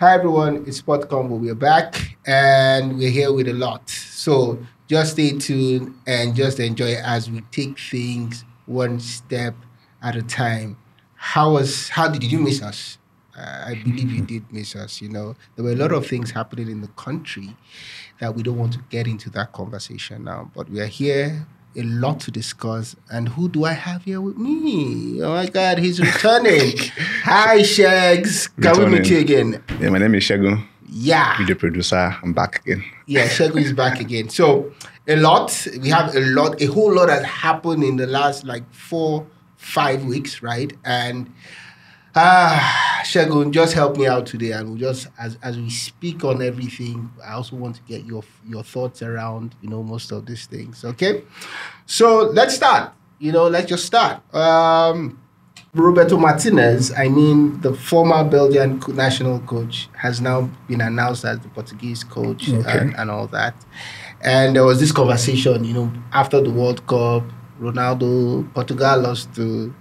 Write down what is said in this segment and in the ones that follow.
Hi everyone, it's SportsConvos. We're back and we're here with a lot. So just stay tuned and just enjoy as we take things one step at a time. How did you miss us? I believe you did miss us. You know, there were a lot of things happening in the country that we don't want to get into that conversation now. But we are here, a lot to discuss. And who do I have here with me? Oh my God, he's returning. Hi, Shags. Can we meet you again? Yeah, my name is Shagun. Yeah. Video producer. I'm back again. Yeah, Shagun is back again. So we have a whole lot has happened in the last 4-5 weeks, right? And Shagun, just help me out today, and we'll just as we speak on everything, I also want to get your thoughts around most of these things. Okay, so let's start. Let's just start. Roberto Martinez, the former Belgian national coach, has now been announced as the Portuguese coach. Okay. and all that. And there was this conversation, after the World Cup, Portugal lost to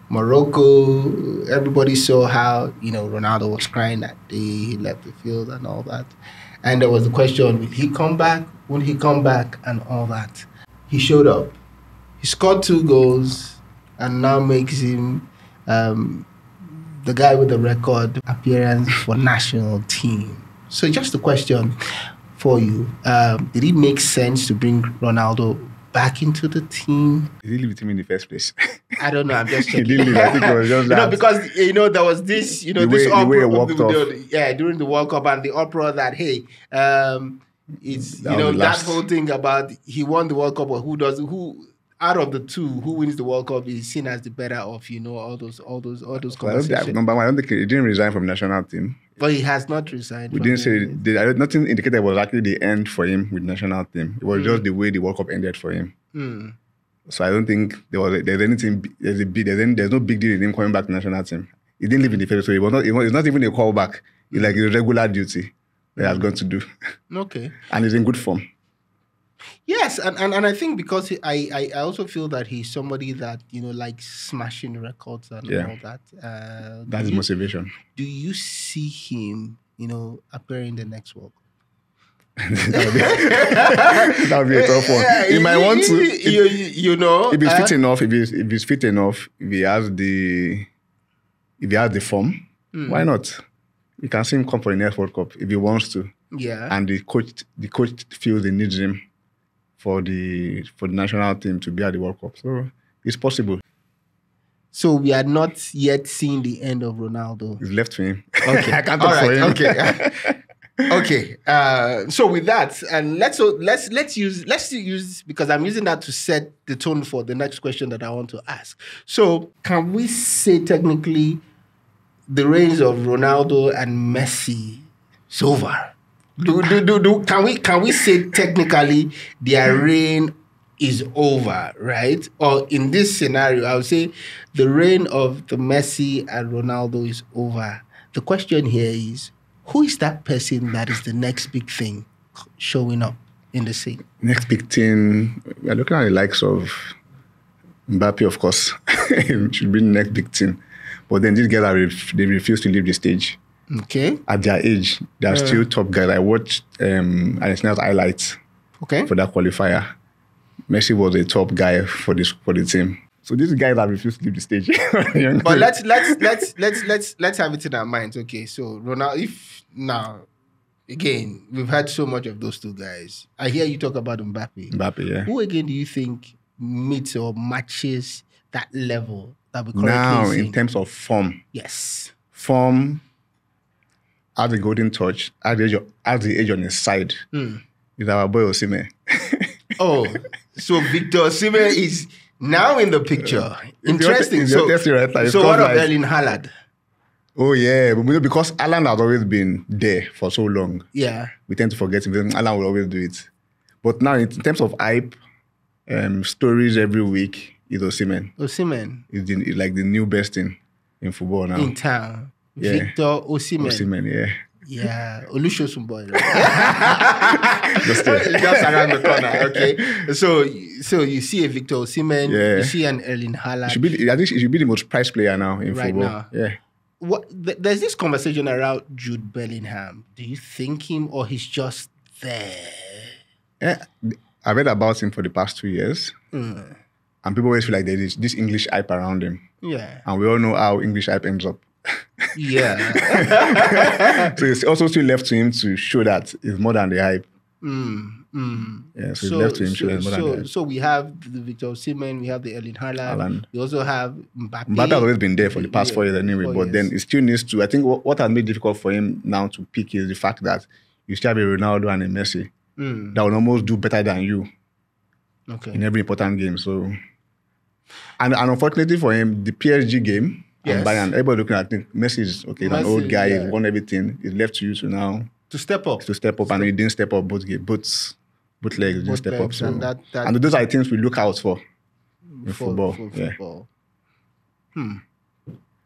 Morocco. Everybody saw how, Ronaldo was crying that day. He left the field and all that. And there was the question, will he come back? Won't he come back? And all that. He showed up. He scored 2 goals and now makes him the guy with the record appearance for national team. So just a question for you. Did it make sense to bring Ronaldo back into the team? He didn't leave the team in the first place. I don't know. I'm just checking. He didn't leave. I think it was just that. Because there was this, the way it walked off. During the World Cup and the uproar that it's that whole thing about he won the World Cup, but who out of the two, who wins the World Cup is seen as the better of all those conversations. Number one, I don't think he didn't resign from the national team. But he has not resigned. We didn't say nothing indicated it was actually the end for him with the national team. It was just the way the World Cup ended for him. So I don't think there's anything. There's no big deal in him coming back to the national team. He didn't live in the field, so it's not even a callback. It's like a regular duty that he has gone to do. Okay. And he's in good form. Yes, and I think because I also feel that he's somebody that likes smashing records and all that. That's his motivation. Do you see him, appearing in the next World Cup? That would be a tough one. He might want to. If he's fit enough, if he's fit enough, if he has the form, why not? You can see him come for the next World Cup if he wants to. Yeah. And the coach feels he needs him for the national team to be at the World Cup. So it's possible. So we are not yet seeing the end of Ronaldo. It's left for him. Okay. I can't talk for him. Okay. Okay. So with that, and let's use because I'm using that to set the tone for the next question that I want to ask. So can we say technically the reigns of Ronaldo and Messi is over? Can we say technically their reign is over, right? Or in this scenario, I would say the reign of the Messi and Ronaldo is over. The question here is, who is that person that is the next big thing showing up in the scene? Next big thing, we're looking at the likes of Mpappe, of course. It should be the next big thing. But then these guys, they refuse to leave the stage. Okay. At their age, they are still top guys. I watched Argentina's highlights for that qualifier. Messi was a top guy for the team. So these guys have refused to leave the stage. But let's have it in our minds. Okay, so Ronaldo, again, we've had so much of those two guys. I hear you talk about Mpappe. Mpappe, yeah. Who again do you think meets or matches that level that we currently now see? In terms of form? Yes. Form. At the golden touch, at the age on his side, is our boy Osimhen. Oh, so Victor Osimhen is now in the picture. Interesting. So what of Erling Haaland? Oh yeah, because Haaland has always been there for so long. Yeah, we tend to forget him. Haaland will always do it. But now, in terms of hype, stories every week, is Osimhen. Osimhen is like the new best in football now. In town. Yeah. Victor Osimhen. Osimhen, yeah. Yeah, Olusegun boy. Right? just around the corner. Okay, so you see a Victor Osimhen, you see an Erling Haaland. I think he should be the most prized player now in football. Now. Yeah. there's this conversation around Jude Bellingham. Do you think him or he's just there? Yeah, I read about him for the past 2 years. And people always feel like there is this English hype around him. Yeah. And we all know how English hype ends up. Yeah. So it's also still left to him to show that it's more than the hype. Yeah, so it's left to him to show it's more than the hype. So we have the Victor Osimhen, we have the Erling Haaland. We also have Mpappe. Mpappe has always been there for the past 4 years anyway, but then it still needs to. I think what has made it difficult for him now to pick is the fact that you still have a Ronaldo and a Messi that will almost do better than you in every important game. So, and unfortunately for him, the PSG game and Bayern, everybody looking at it, Messi is okay, he's an old guy, he's won everything. It's left to you to now to step up, and he didn't step up both legs didn't step up. So, and those are the things we look out for in football.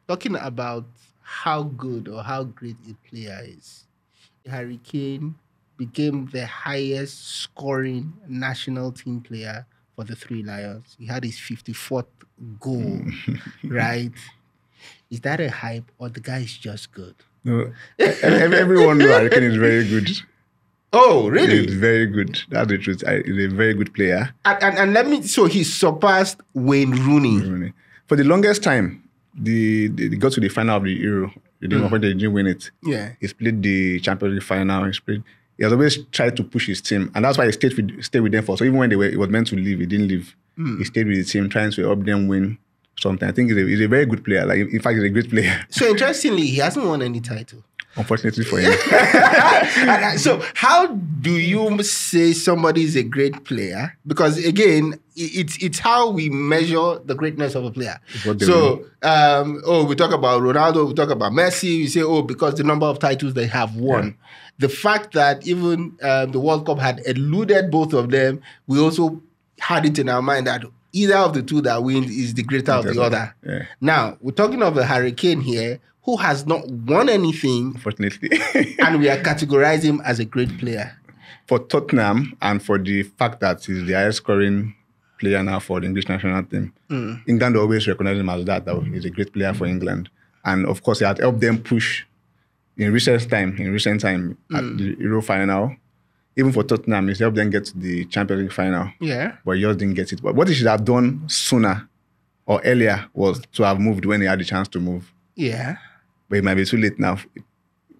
Talking about how good or how great a player is, Harry Kane became the highest scoring national team player for the Three Lions. He had his 54th goal, right? Is that a hype or the guy is just good? No, everyone knows Harry Kane is very good. Oh, really? He's very good. That's the truth. He's a very good player. And so he surpassed Wayne Rooney. For the longest time, they got to the final of the Euro. They didn't win it. Yeah. He's played the Champions League final. He has always tried to push his team, and that's why he stayed with them for. So even when he was meant to leave, he didn't leave. He stayed with the team, trying to help them win something. I think he's a very good player. Like, in fact, he's a great player. So interestingly, he hasn't won any title. Unfortunately for him. So how do you say somebody is a great player? Because again, it's how we measure the greatness of a player. So, we talk about Ronaldo, we talk about Messi, we say, because the number of titles they have won. Yeah. The fact that even the World Cup had eluded both of them, we also had it in our mind that either of the two that wins is the greater of the other. Yeah. Now, we're talking of a Harry Kane here, who has not won anything, unfortunately, and we are categorizing him as a great player. For Tottenham, and for the fact that he's the highest scoring player now for the English national team, England always recognize him as that he's a great player for England. And of course, he had helped them push in recent time at the Euro final. Even for Tottenham, he's helped them get to the Champions League final. Yeah. But he just didn't get it. But what he should have done sooner or earlier was to have moved when he had the chance to move. Yeah. But it might be too late now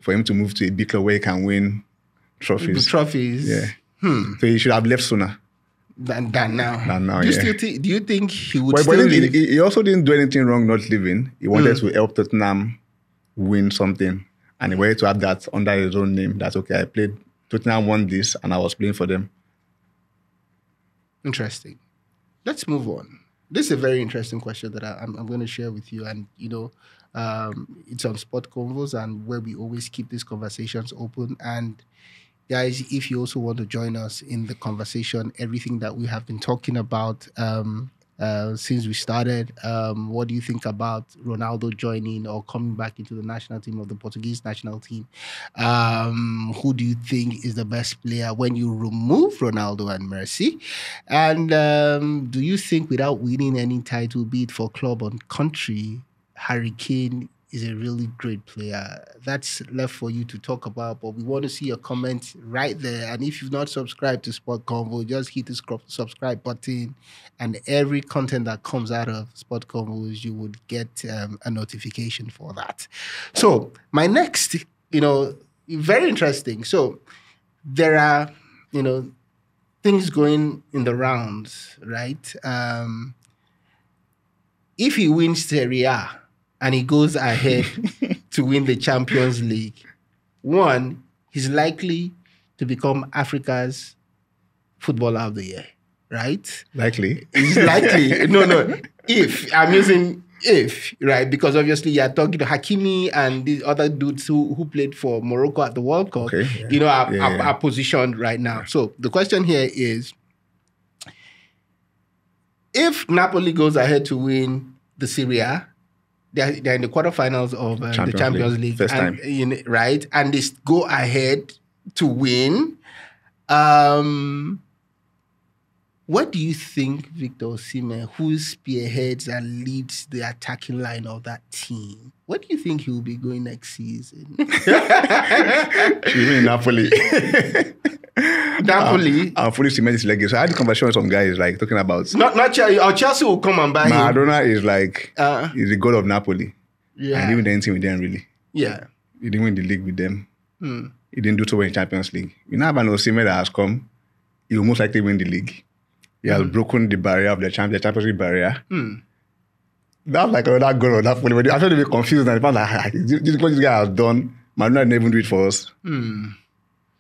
for him to move to a big club where he can win trophies. Yeah. So he should have left sooner. Than now. Do you think he would still leave? He also didn't do anything wrong not leaving. He wanted to help Tottenham win something. And he wanted to have that under his own name. That's okay. I played, Tottenham won this, and I was playing for them. Interesting. Let's move on. This is a very interesting question that I'm going to share with you. And, it's on SportsConvos, and where we always keep these conversations open. And guys, if you also want to join us in the conversation, everything that we have been talking about since we started, what do you think about Ronaldo joining or coming back into the national team of the Portuguese national team? Who do you think is the best player when you remove Ronaldo and Messi? And do you think without winning any title, be it for club or country, Harry Kane is a really great player? That's left for you to talk about, but we want to see your comments right there. And if you've not subscribed to SportsConvos, just hit the subscribe button, and every content that comes out of SportsConvos, you would get a notification for that. So my next, very interesting. So there are, things going in the rounds, right? If he wins Serie A, and he goes ahead to win the Champions League, one, he's likely to become Africa's Footballer of the Year, right? Likely? He's likely. No. If. I'm using if, right? Because obviously you're talking to Hakimi and these other dudes who played for Morocco at the World Cup, are positioned right now. Yeah. So the question here is, if Napoli goes ahead to win the Serie A, they're in the quarterfinals of the Champions League. First time. Right? And they go ahead to win. What do you think Victor Osimhen, who spearheads and leads the attacking line of that team, what do you think he will be going next season? You mean Napoli? Napoli? I'm fully cement his legacy. So I had a conversation with some guys like talking about Not Chelsea. Or Chelsea will come and buy him. Maradona is like is the god of Napoli. Yeah. And he didn't win anything with them really. Yeah. He didn't win the league with them. He didn't do so well in Champions League. You now have an Osimhen that has come. He will most likely win the league. He has broken the barrier of the Champions League barrier. That's like another goal of Napoli. But I felt a bit confused and I found like, this is what this guy has done. Maradona didn't even do it for us.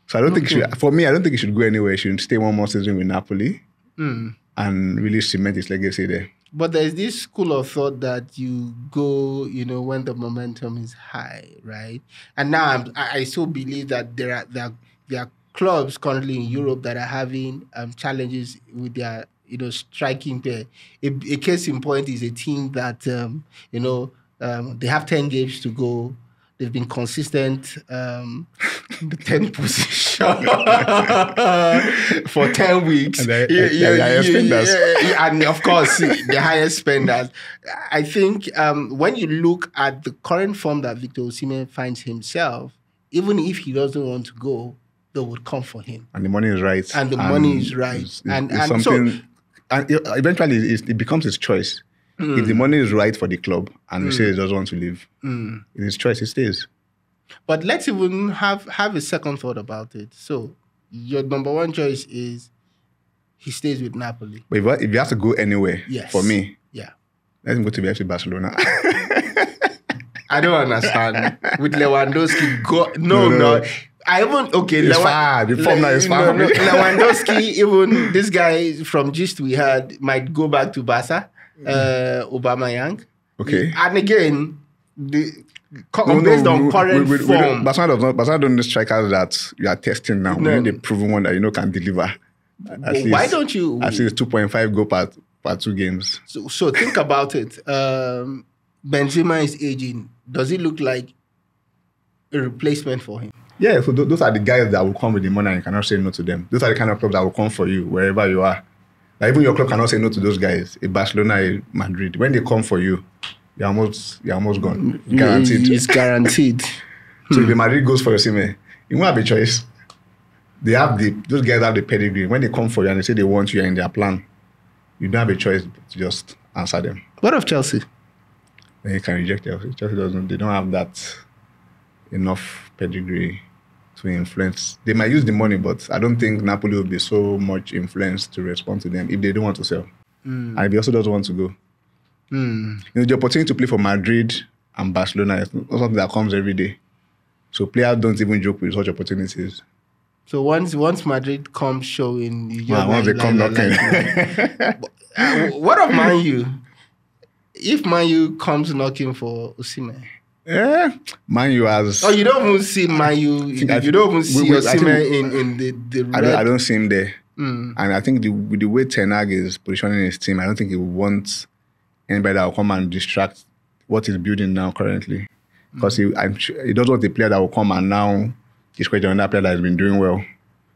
So I don't think he should, for me, I don't think he should go anywhere. He should stay one more season with Napoli and really cement his legacy there. But there's this school of thought that you go, when the momentum is high, right? And now I still believe that there are clubs currently in Europe that are having challenges with their, striking pair. A case in point is a team that, they have 10 games to go. They've been consistent in the 10th position for 10 weeks. And the highest spenders. And of course, the highest spenders. I think when you look at the current form that Victor Osimhen finds himself, even if he doesn't want to go, they would come for him. And the money is right. And the money is right. It's something, and eventually it becomes his choice. If the money is right for the club and he says he doesn't want to leave, it's his choice, he stays. But let's even have a second thought about it. So your number one choice is he stays with Napoli. But if you have to go anywhere, for me, let him go to the FC Barcelona. I don't understand. With Lewandowski, no. I even it's far. The form now is far from me. Lewandowski, even this guy from Gist we had might go back to Barca. Aubameyang. Okay. And again, based on current form. Barcelona don't need strikers that you are testing now. We need a proven one that can deliver. Why don't you? At least 2.5 go per 2 games. So think about it. Benzema is aging. Does it look like a replacement for him? Yeah, so those are the guys that will come with the money and you cannot say no to them. Those are the kind of clubs that will come for you wherever you are. Like even your club cannot say no to those guys. A Barcelona, a Madrid. When they come for you, you're almost gone. Guaranteed. It's guaranteed. So if the Madrid goes for Osimhen, you won't have a choice. Those guys have the pedigree. When they come for you and they say they want you in their plan, you don't have a choice to just answer them. What of Chelsea? Then you can reject Chelsea. Chelsea doesn't. They don't have that enough pedigree to influence. They might use the money, but I don't think Napoli will be so much influenced to respond to them if they don't want to sell. And if he also doesn't want to go. The opportunity to play for Madrid and Barcelona is not something that comes every day. So players don't even joke with such opportunities. So once Madrid comes showing, once they come knocking. What of Man U? If Man U comes knocking for Osimhen? Yeah, Man U has. Oh, you don't even see Man U. You don't even see Osimhen in the red. I don't see him there. And I think with the way Ten Hag is positioning his team, I don't think he wants anybody that will come and distract what he's building now currently. Because he doesn't want a player that will come and now discredit another player that has been doing well.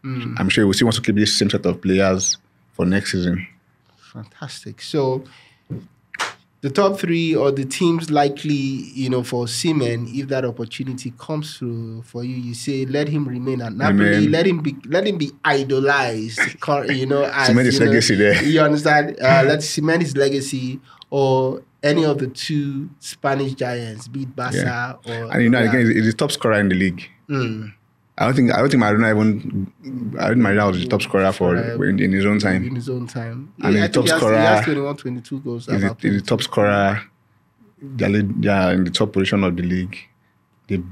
I'm sure he will still want to keep this same set of players for next season. Fantastic. So the top 3 or the teams likely, for Osimhen, if that opportunity comes through for you, you say let him remain at Napoli, let him be idolized, as, cement his legacy there. You understand? Let's cement his legacy, or any of the 2 Spanish giants, be it Barca or. And again, he's the top scorer in the league. I don't think Maradona was the top scorer in his own time. In his own time. And he's the top scorer. He has 21, 22 goals. He's the top scorer. They're in the top position of the league. They've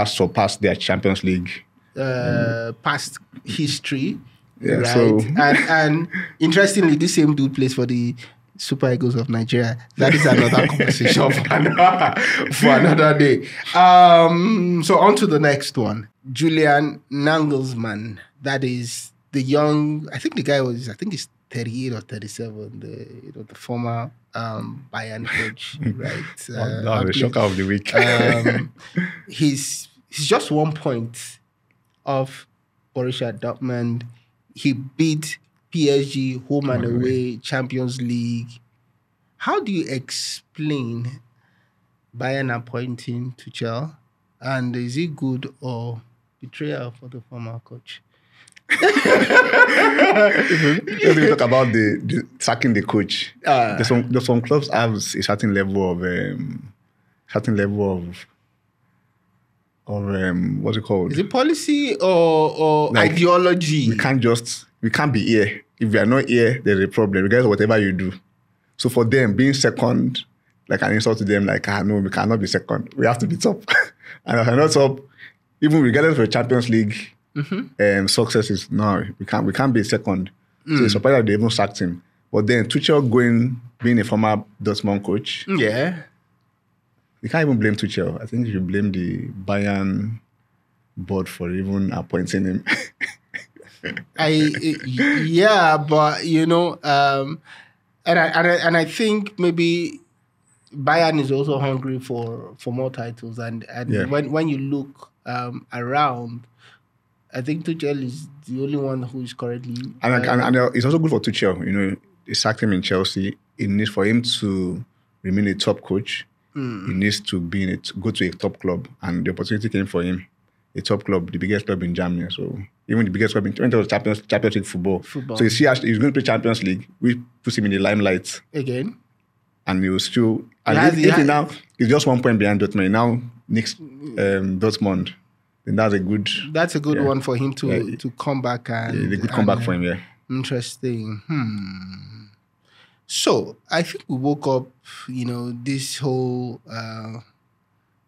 surpassed their Champions League. Past history. Yeah, right? so and interestingly, this same dude plays for the Super Eagles of Nigeria. That is another conversation for another day. So on to the next one. Julian Nagelsmann. That is the young, I think the guy he's 38 or 37, the former Bayern coach, right? The shocker of the week. He's just 1 point off Borussia Dortmund. He beat PSG, home and Home and away, Champions League. How do you explain Bayern appointing Tuchel? And is it good or betrayal for the former coach? Let's even talk about the sacking the coach. There's some clubs have a certain level of what's it called? Is it policy or Like, ideology? We can't be here. If we are not here, there's a problem, regardless of whatever you do. So for them, being second, like an insult to them, like, no, we cannot be second. We have to be top. And if we're not top, even regardless of the Champions League successes, no, we can't be second. So it's surprised that they even sacked him. But then Tuchel being a former Dortmund coach. Yeah. You can't even blame Tuchel. I think you should blame the Bayern board for even appointing him. Yeah, but and I think maybe Bayern is also hungry for more titles, and when you look around, I think Tuchel is the only one who is currently and it's also good for Tuchel. They sacked him in Chelsea. It needs for him to remain a top coach. He needs to go to a top club, and the opportunity came for him. A top club, the biggest club in Germany. So even the biggest club in terms of Champions League football. So you see, actually, he's going to play Champions League. We put him in the limelight again, and he will still. And he's just 1 point behind Dortmund. Now next Dortmund, then that's a good. That's a good one for him to come back and. A good comeback for him. Yeah. Interesting. So I think we woke up, this whole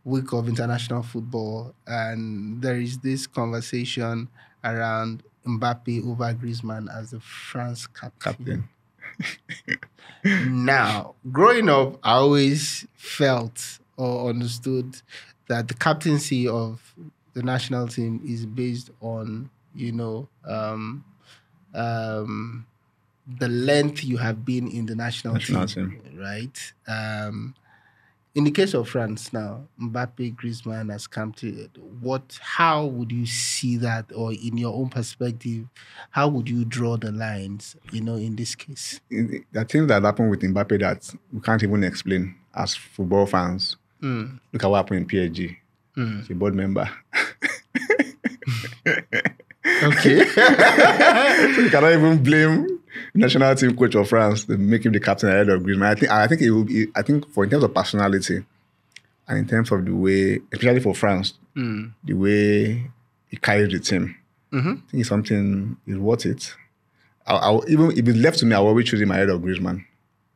week of international football, and there is this conversation around Mpappe over Grizmann as the France captain. Now, growing up, I always felt or understood that the captaincy of the national team is based on, the length you have been in the national team, right? In the case of France now, Mpappe, Grizmann has come to how would you see that, or in your own perspective, how would you draw the lines, in this case? The things that happened with Mpappe that we can't even explain as football fans. Look at what happened in PSG. He's a board member. Okay. So you cannot even blame national team coach of France to make him the captain ahead of Grizmann. I think it will be. I think in terms of personality and in terms of the way, especially for France, the way he carries the team, I think it's something is worth it. Even if it's left to me, I will always choose him ahead of Grizmann.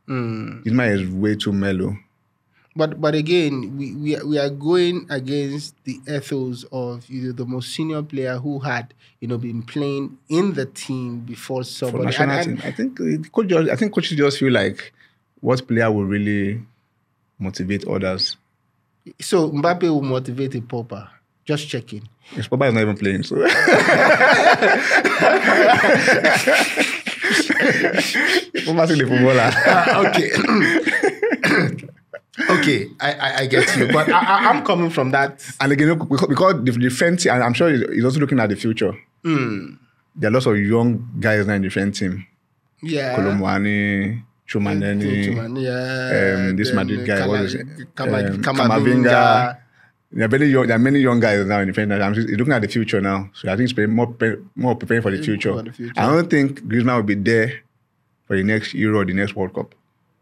Grizmann is way too mellow. But again, we are going against the ethos of the most senior player who had been playing in the team before somebody. For national team, I think coaches just feel like what player will really motivate others. So Mpappe will motivate a Mpappe. Just checking. His Mpappe is not even playing, so. Mpappe's the footballer. Okay. Okay, I get you, but I'm coming from that. And again, because the defense, and I'm sure he's also looking at the future. There are lots of young guys now in the defense team. Yeah. Kolomwani, Chouamani, this Madrid guy, what is it? Kamavinga. There are many young guys now in the defense. He's looking at the future now. So I think he's more preparing for the future. I don't think Grizmann will be there for the next Euro or the next World Cup.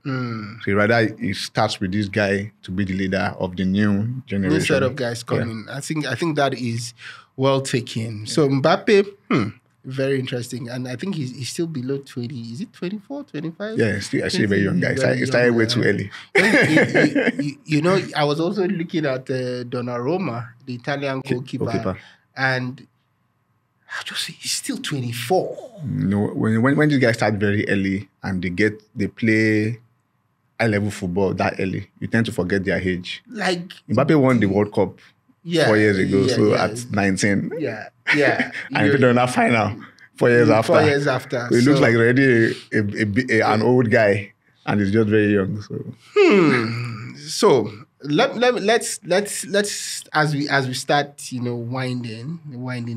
So rather he starts with this guy to be the leader of the new generation. New set of guys coming. Yeah. I think that is well taken. So Mpappe, very interesting. And I think he's still below 20. Is it 24, 25? Yeah, still a very young guy. He started way too early. I was also looking at Donnarumma, the Italian goalkeeper. And I just say he's still 24. No, when these guys start very early and they play high-level football that early, you tend to forget their age. Like Mpappe won the World Cup 4 years ago, at 19. Yeah. And he played on that final 4 years after. 4 years after. So he looks like already an old guy, and he's just very young. So let's as we start, winding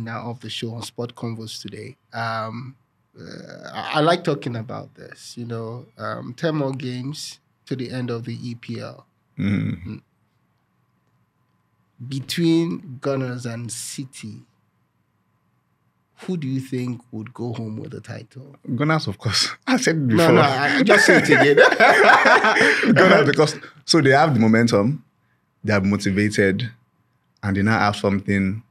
now of the show on SportsConvos today. I like talking about this. 10 more games to the end of the EPL. Between Gunners and City, who do you think would go home with the title? Gunners, of course. I said it before. No, I just say it again. Gunners, because so they have the momentum, they are motivated, and they now have something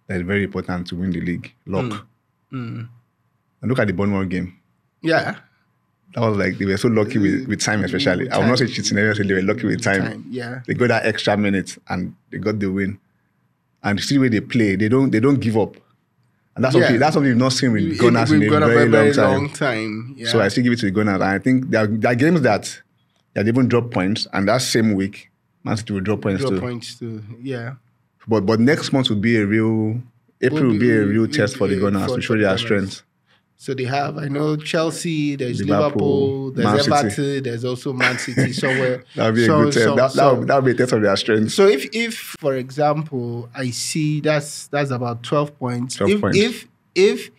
that is very important to win the league. Luck. And look at the Bournemouth game. Yeah. That was like, they were so lucky with time, especially. I will not say cheating, I will say they were lucky with time. Yeah. They got that extra minute and they got the win. And see the way they play, they don't give up. And that's something you've not seen with Gunners in a very long time. Yeah. So I still give it to the Gunners. And I think there are games that they even drop points, and that same week, Man City will drop points too. Yeah. But next month will be April will be a real test for the Gunners to show their strength. So they have, I know, Chelsea, there's Liverpool, there's Everton, there's also Man City somewhere. That would be a good test. That would be a test of their strength. So if for example, I see that's about 12 points. 12 points. If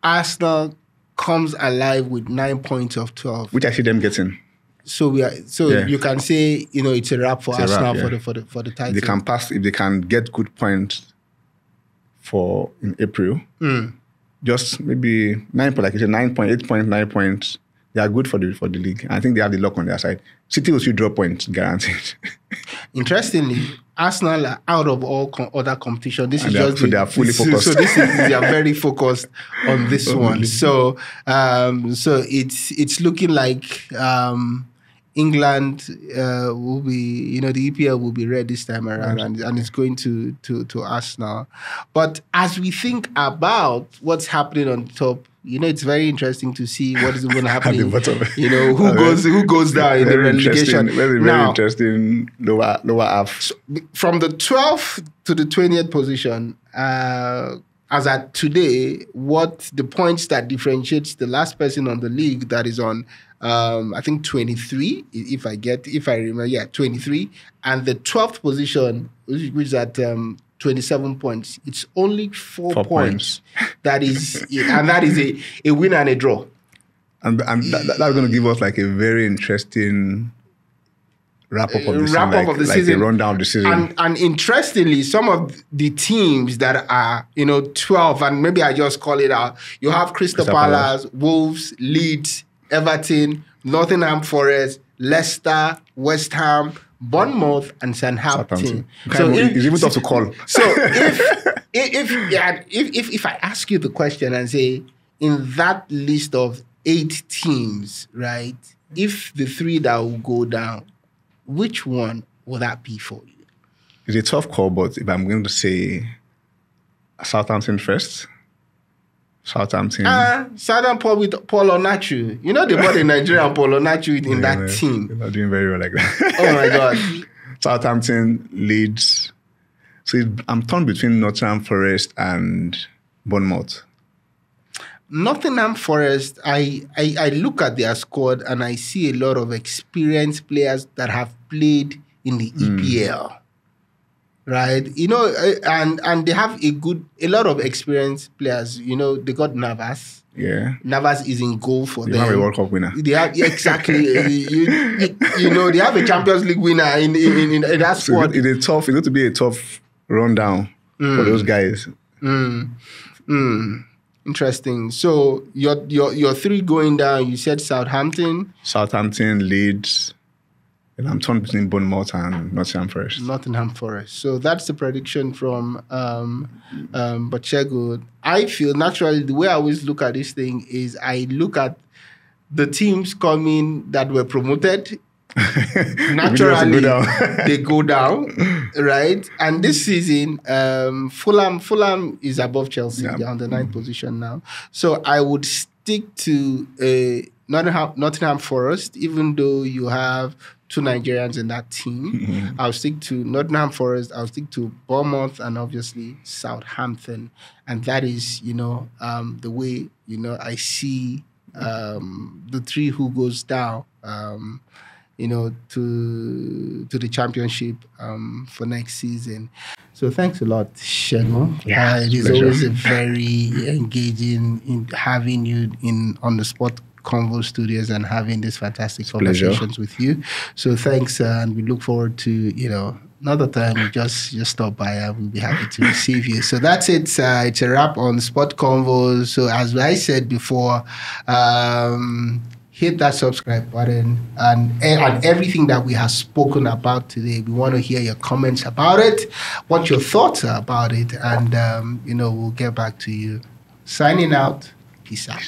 Arsenal comes alive with 9 points of 12, which I see them getting. So you can say, it's a wrap for Arsenal for the title. They can pass if they can get good points in April. Just maybe 9 points, like you said, 9 points, 8 points, 9 points. They are good for the league. I think they have the luck on their side. City will still drop points, guaranteed. Interestingly, Arsenal are out of all other competition. They are fully focused. So they are very focused on this one. So it's looking like England will be, the EPL will be red this time around, and it's going to Arsenal. But as we think about what's happening on top, it's very interesting to see what is going to happen. Who goes down in the relegation. Very interesting lower half. So from the 12th to the 20th position, as at today, what the points that differentiates the last person on the league that is on, I think 23, if I remember, 23, and the 12th position, which is at 27 points. It's only 4 points. That is a win and a draw. And that's going to give us like a very interesting wrap-up of the season. A rundown of the season. And interestingly, some of the teams that are, 12, and maybe I just call it out, you have Crystal Palace, Wolves, Leeds, Everton, Nottingham Forest, Leicester, West Ham, Bournemouth, and Southampton. So it's even tough to call. So if I ask you the question and say, in that list of 8 teams, right, if the 3 that will go down, which one will that be for you? It's a tough call, but if I'm going to say Southampton first. Southampton with Paul Onachu. They bought a Nigerian Paul Onachu in that team. They're not doing very well like that. Oh my God. Southampton, Leeds. So I'm torn between Nottingham Forest and Bournemouth. Nottingham Forest, I look at their squad and I see a lot of experienced players that have played in the EPL. Right, and they have a lot of experienced players. They got Navas. Yeah, Navas is in goal for them. They have a World Cup winner. They have exactly. They have a Champions League winner in that squad. It's going to be a tough rundown for those guys. Interesting. So your 3 going down. You said Southampton, Leeds. And I'm torn between Bournemouth and Nottingham Forest. So that's the prediction from Bachego. I feel naturally the way I always look at this thing is I look at the teams coming that were promoted. Naturally, they go down, right? And this season, Fulham is above Chelsea. Yeah. They're on the 9th position now. So I would stick to Nottingham Forest, even though you have 2 Nigerians in that team. I'll stick to Nottingham Forest. I'll stick to Bournemouth and obviously Southampton. And that is, the way, I see the 3 who goes down. to the championship for next season. So thanks a lot, Shego. Yeah, It is pleasure. always a very engaging in having you on the SportsConvos studios and having these fantastic conversations with you. So thanks, and we look forward to another time you just stop by and we'll be happy to receive you. So that's it. It's a wrap on SportsConvos. So as I said before, hit that subscribe button and everything that we have spoken about today. We want to hear your comments about it, what your thoughts are about it, and we'll get back to you. Signing out. Peace out.